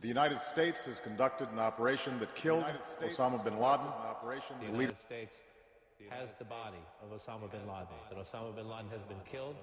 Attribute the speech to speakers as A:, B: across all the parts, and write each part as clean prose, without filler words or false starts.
A: The United States has conducted an operation that killed Osama bin Laden.
B: The United States has the body of Osama bin Laden. That Osama bin Laden has been killed.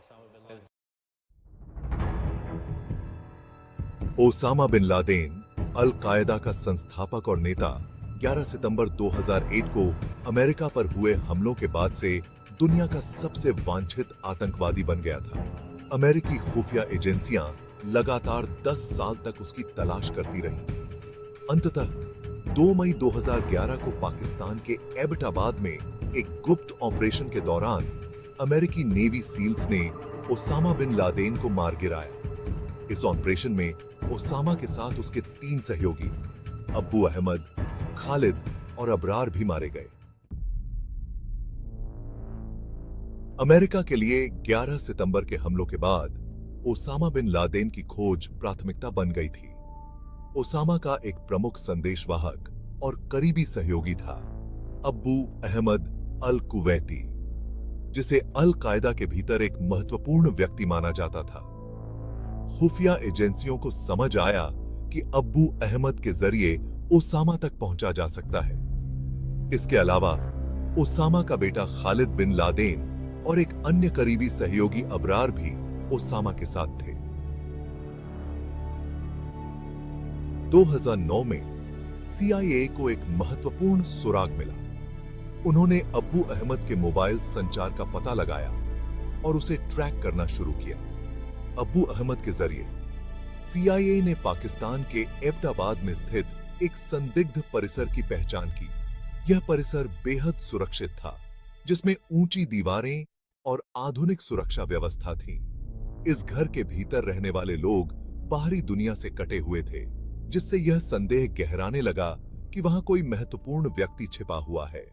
C: Osama bin Laden al Qaeda का संस्थापक और नेता 11 सितंबर 2001 को America पर हुए हमलों के बाद से दुनिया का सबसे वांछित आतंकवादी बन गया था। अमेरिकी खुफिया एजेंसियां लगातार 10 साल तक उसकी तलाश करती रहीं। अंततः 2 मई 2011 को पाकिस्तान के एबटाबाद में एक गुप्त ऑपरेशन के दौरान अमेरिकी नेवी सील्स ने ओसामा बिन लादेन को मार गिराया। इस ऑपरेशन में ओसामा के साथ उसके 3 सहयोगी अब्बू अहमद, खालिद और अबरार भी मारे गए। अमेरिका के लिए 11 सितंबर के हमलों के बाद ओसामा बिन लादेन की खोज प्राथमिकता बन गई थी। ओसामा का एक प्रमुख संदेशवाहक और करीबी सहयोगी था अब्बू अहमद अल कुवैती, जिसे अल कायदा के भीतर एक महत्वपूर्ण व्यक्ति माना जाता था। खुफिया एजेंसियों को समझ आया कि अब्बू अहमद के जरिए ओसामा तक पहुंचा जा सकता है। इसके अलावा ओसामा का बेटा खालिद बिन लादेन और एक अन्य करीबी सहयोगी अबरार भी ओसामा के साथ थे। 2009 में CIA को एक महत्वपूर्ण सुराग मिला। उन्होंने अब्बू अहमद के मोबाइल संचार का पता लगाया और उसे ट्रैक करना शुरू किया। अब्बू अहमद के जरिए CIA ने पाकिस्तान के एबटाबाद में स्थित एक संदिग्ध परिसर की पहचान की। यह परिसर बेहद सुरक्षित था, जिसमें ऊंची दीवारें और आधुनिक सुरक्षा व्यवस्था थी। इस घर के भीतर रहने वाले लोग बाहरी दुनिया से कटे हुए थे, जिससे यह संदेह गहराने लगा कि वहां कोई महत्वपूर्ण व्यक्ति छिपा हुआ है।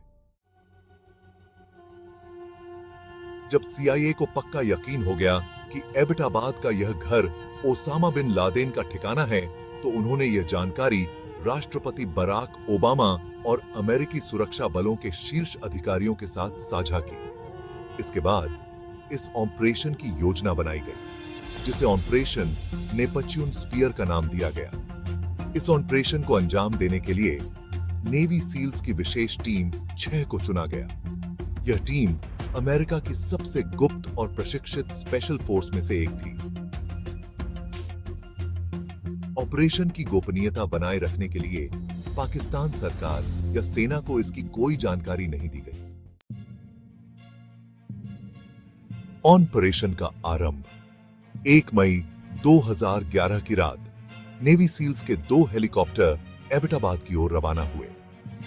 C: जब CIA को पक्का यकीन हो गया कि एबटाबाद का यह घर ओसामा बिन लादेन का ठिकाना है, तो उन्होंने यह जानकारी राष्ट्रपति बराक ओबामा और अमेरिकी सुरक्षा बलों के शीर्ष अधिकारियों के साथ साझा की। इसके बाद इस ऑपरेशन की योजना बनाई गई, जिसे ऑपरेशन नेपच्यून स्पीयर का नाम दिया गया। इस ऑपरेशन को अंजाम देने के लिए नेवी सील्स की विशेष टीम 6 को चुना गया। यह टीम अमेरिका की सबसे गुप्त और प्रशिक्षित स्पेशल फोर्स में से एक थी। ऑपरेशन की गोपनीयता बनाए रखने के लिए पाकिस्तान सरकार या सेना को इसकी कोई जानकारी नहीं दी गई। ऑपरेशन का आरंभ 1 मई 2011 की रात नेवी सील्स के 2 हेलीकॉप्टर एबटाबाद की ओर रवाना हुए।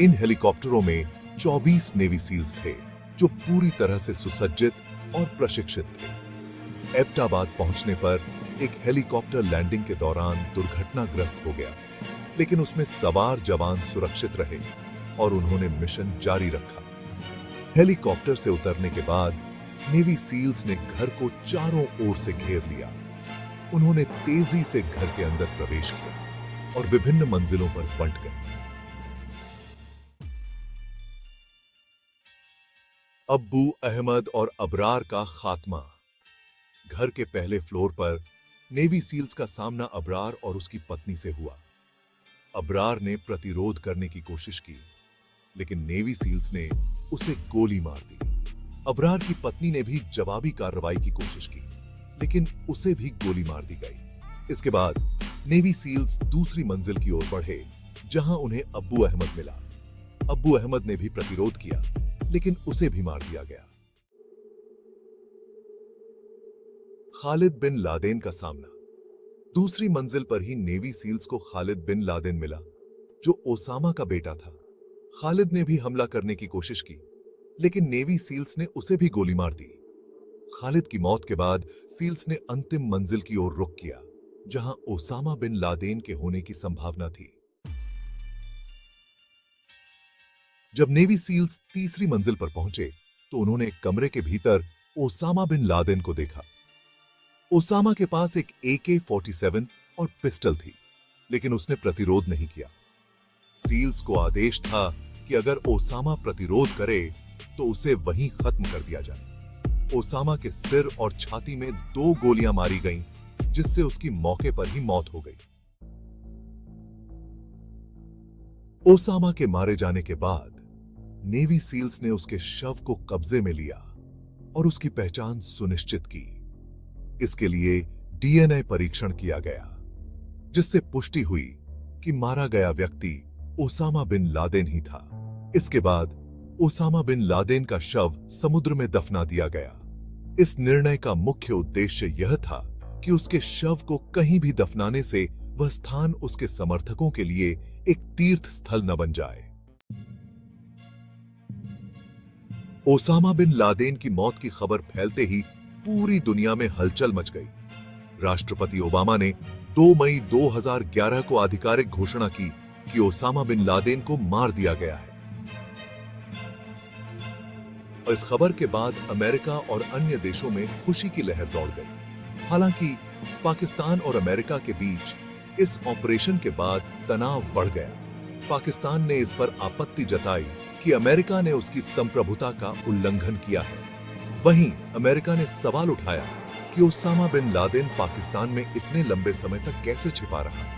C: इन हेलीकॉप्टरों में 24 नेवी सील्स थे, जो पूरी तरह से सुसज्जित और प्रशिक्षित थे। एबटाबाद पहुंचने पर एक हेलीकॉप्टर लैंडिंग के दौरान दुर्घटनाग्रस्त हो गया, लेकिन उसमें सवार जवान सुरक्षित रहे और उन्होंने मिशन जारी रखा। हेलीकॉप्टर से उतरने के बाद नेवी सील्स ने घर को चारों ओर से घेर लिया। उन्होंने तेजी से घर के अंदर प्रवेश किया और विभिन्न मंजिलों पर बंट गए। अब्बू अहमद और अबरार का खात्मा। घर के पहले फ्लोर पर नेवी सील्स का सामना अबरार और उसकी पत्नी से हुआ। अबरार ने प्रतिरोध करने की कोशिश की, लेकिन नेवी सील्स ने उसे गोली मार दी। अबरार की पत्नी ने भी जवाबी कार्रवाई की कोशिश की, लेकिन उसे भी गोली मार दी गई। इसके बाद नेवी सील्स दूसरी मंजिल की ओर बढ़े, जहां उन्हें अब्बू अहमद मिला। अब्बू अहमद ने भी प्रतिरोध किया, लेकिन उसे भी मार दिया गया। खालिद बिन लादेन का सामना। दूसरी मंजिल पर ही नेवी सील्स को खालिद बिन लादेन मिला, जो ओसामा का बेटा था। खालिद ने भी हमला करने की कोशिश की, लेकिन नेवी सील्स ने उसे भी गोली मार दी। खालिद की मौत के बाद सील्स ने अंतिम मंजिल की ओर रुख किया, जहां ओसामा बिन लादेन के होने की संभावना थी। जब नेवी सील्स तीसरी मंजिल पर पहुंचे, तो उन्होंने एक कमरे के भीतर ओसामा बिन लादेन को देखा। ओसामा के पास एक AK-47 और पिस्टल थी, लेकिन उसने प्रतिरोध नहीं किया। सील्स को आदेश था कि अगर ओसामा प्रतिरोध करे तो उसे वहीं खत्म कर दिया जाए। ओसामा के सिर और छाती में 2 गोलियां मारी गईं, जिससे उसकी मौके पर ही मौत हो गई। ओसामा के मारे जाने के बाद नेवी सील्स ने उसके शव को कब्जे में लिया और उसकी पहचान सुनिश्चित की। इसके लिए डीएनए परीक्षण किया गया, जिससे पुष्टि हुई कि मारा गया व्यक्ति ओसामा बिन लादेन ही था। इसके बाद ओसामा बिन लादेन का शव समुद्र में दफना दिया गया। इस निर्णय का मुख्य उद्देश्य यह था कि उसके शव को कहीं भी दफनाने से वह स्थान उसके समर्थकों के लिए एक तीर्थ स्थल न बन जाए। ओसामा बिन लादेन की मौत की खबर फैलते ही पूरी दुनिया में हलचल मच गई। राष्ट्रपति ओबामा ने 2 मई 2011 को आधिकारिक घोषणा की कि ओसामा बिन लादेन को मार दिया गया है। और इस खबर के बाद अमेरिका और अन्य देशों में खुशी की लहर दौड़ गई। हालांकि पाकिस्तान और अमेरिका के बीच इस ऑपरेशन के बाद तनाव बढ़ गया। पाकिस्तान ने इस पर आपत्ति जताई कि अमेरिका ने उसकी संप्रभुता का उल्लंघन किया है। वहीं अमेरिका ने सवाल उठाया कि ओसामा बिन लादेन पाकिस्तान में इतने लंबे समय तक कैसे छिपा रहा,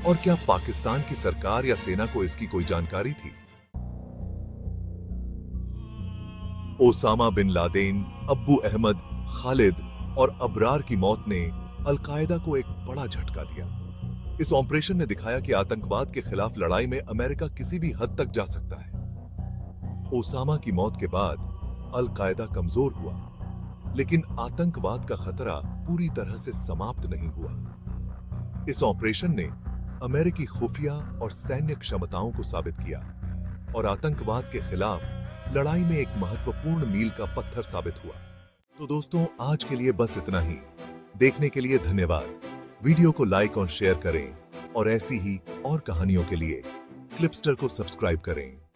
C: और क्या पाकिस्तान की सरकार या सेना को इसकी कोई जानकारी थी। ओसामा बिन लादेन, अब्बू अहमद, खालिद और अबरार की मौत ने अल-कायदा को एक बड़ा झटका दिया। इस ऑपरेशन ने दिखाया कि आतंकवाद के खिलाफ लड़ाई में अमेरिका किसी भी हद तक जा सकता है। ओसामा की मौत के बाद अल-कायदा कमजोर हुआ, लेकिन आतंकवाद का खतरा पूरी तरह से समाप्त नहीं हुआ। इस ऑपरेशन ने अमेरिकी खुफिया और सैन्य क्षमताओं को साबित किया और आतंकवाद के खिलाफ लड़ाई में एक महत्वपूर्ण मील का पत्थर साबित हुआ। तो दोस्तों, आज के लिए बस इतना ही। देखने के लिए धन्यवाद। वीडियो को लाइक और शेयर करें और ऐसी ही और कहानियों के लिए क्लिपस्टर को सब्सक्राइब करें।